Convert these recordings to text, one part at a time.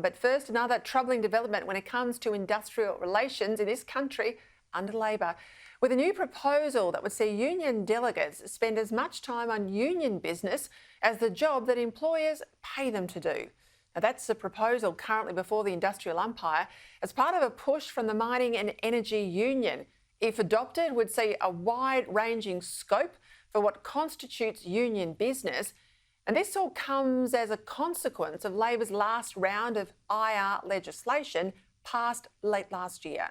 But first, another troubling development when it comes to industrial relations in this country under Labor, with a new proposal that would see union delegates spend as much time on union business as the job that employers pay them to do. Now, that's the proposal currently before the industrial umpire as part of a push from the Mining and Energy Union. If adopted, would see a wide-ranging scope for what constitutes union business. And this all comes as a consequence of Labor's last round of IR legislation passed late last year.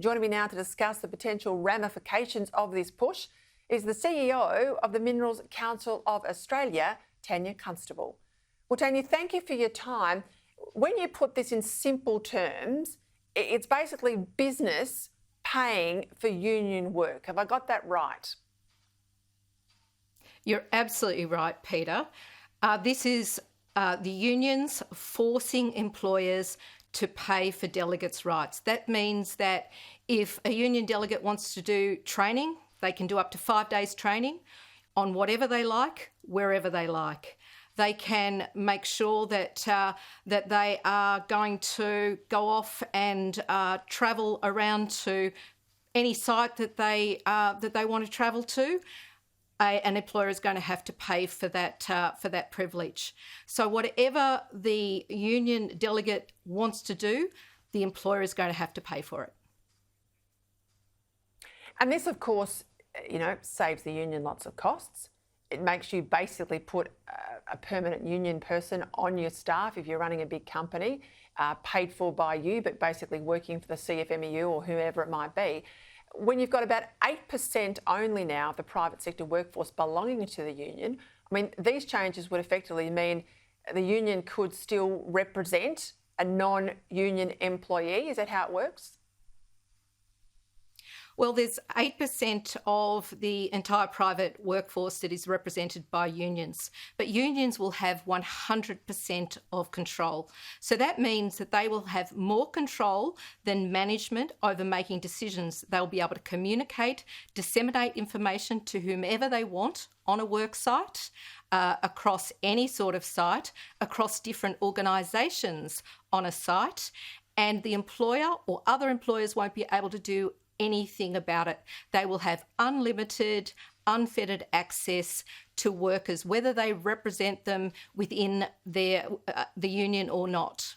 Joining me now to discuss the potential ramifications of this push is the CEO of the Minerals Council of Australia, Tania Constable. Well, Tania, thank you for your time. When you put this in simple terms, it's basically business paying for union work. Have I got that right? You're absolutely right, Peter. This is the unions forcing employers to pay for delegates' rights. That means that if a union delegate wants to do training, they can do up to 5 days training on whatever they like, wherever they like. They can make sure that that they are going to go off and travel around to any site that they want to travel to. An employer is going to have to pay for that privilege. So whatever the union delegate wants to do, the employer is going to have to pay for it. And this, of course, saves the union lots of costs. It makes you basically put a permanent union person on your staff if you're running a big company, paid for by you, but basically working for the CFMEU or whoever it might be. When you've got about 8% only now of the private sector workforce belonging to the union, I mean, these changes would effectively mean the union could still represent a non-union employee. Is that how it works? Well, there's 8% of the entire private workforce that is represented by unions, but unions will have 100% of control. So that means that they will have more control than management over making decisions. They'll be able to communicate, disseminate information to whomever they want on a work site, across any sort of site, across different organisations on a site, and the employer or other employers won't be able to do anything about it. They will have unlimited, unfettered access to workers, whether they represent them within the union or not.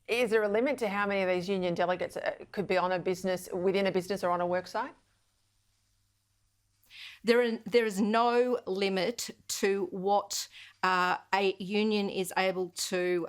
Is there a limit to how many of these union delegates could be on a business, within a business or on a work site? There is no limit to what a union is able to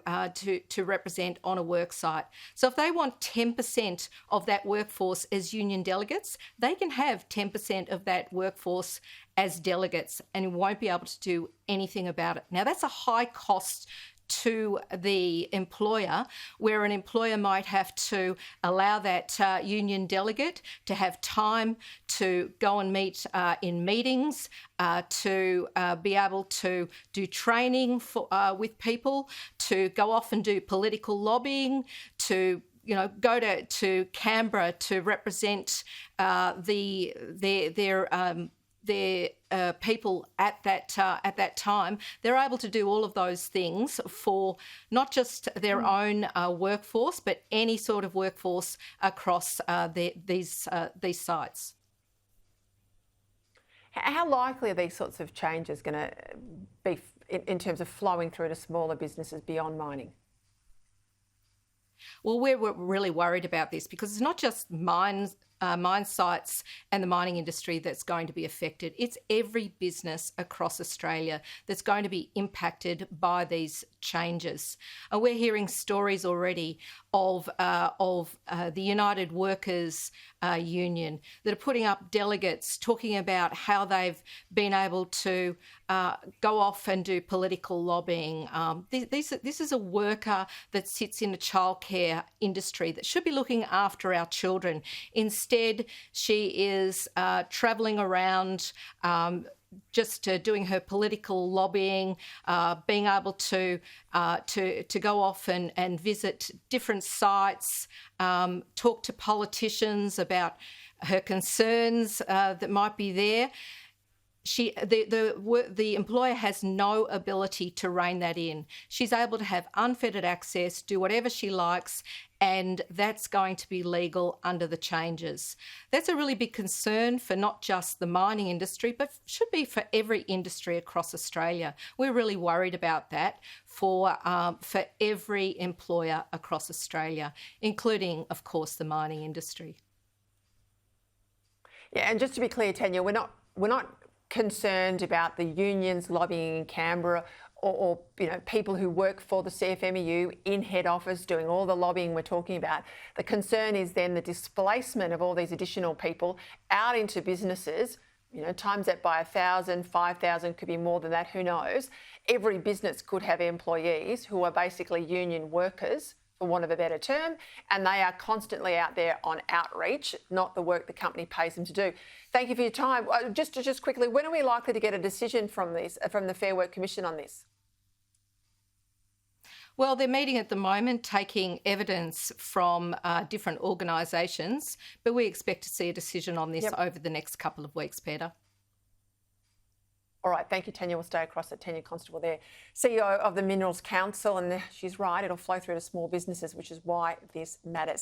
represent on a work site. So if they want 10% of that workforce as union delegates, they can have 10% of that workforce as delegates and won't be able to do anything about it. Now, that's a high cost to the employer, where an employer might have to allow that union delegate to have time to go and meet in meetings, to be able to do training with people, to go off and do political lobbying, to go to Canberra to represent their people at that time. They're able to do all of those things for not just their own workforce, but any sort of workforce across these sites. How likely are these sorts of changes going to be in terms of flowing through to smaller businesses beyond mining? Well, we're really worried about this because it's not just mine sites and the mining industry that's going to be affected. It's every business across Australia that's going to be impacted by these changes. We're hearing stories already of the United Workers Union that are putting up delegates talking about how they've been able to go off and do political lobbying. This is a worker that sits in a childcare industry that should be looking after our children. Instead, she is travelling around just doing her political lobbying, being able to go off and visit different sites, talk to politicians about her concerns that might be there. the employer has no ability to rein that in. She's able to have unfettered access, do whatever she likes, and that's going to be legal under the changes. That's a really big concern for not just the mining industry, but should be for every industry across Australia. We're really worried about that for every employer across Australia, including, of course, the mining industry. Yeah, and just to be clear, Tanya, we're not concerned about the unions lobbying in Canberra or people who work for the CFMEU in head office doing all the lobbying we're talking about. The concern is then the displacement of all these additional people out into businesses, times that by 1,000, 5,000, could be more than that, who knows. Every business could have employees who are basically union workers, for want of a better term, and they are constantly out there on outreach, not the work the company pays them to do. Thank you for your time. Just quickly, when are we likely to get a decision from the Fair Work Commission on this? Well, they're meeting at the moment, taking evidence from different organisations, but we expect to see a decision on this over the next couple of weeks, Peter. All right, thank you, Tania. We'll stay across at Tania Constable there, CEO of the Minerals Council, and she's right, it'll flow through to small businesses, which is why this matters.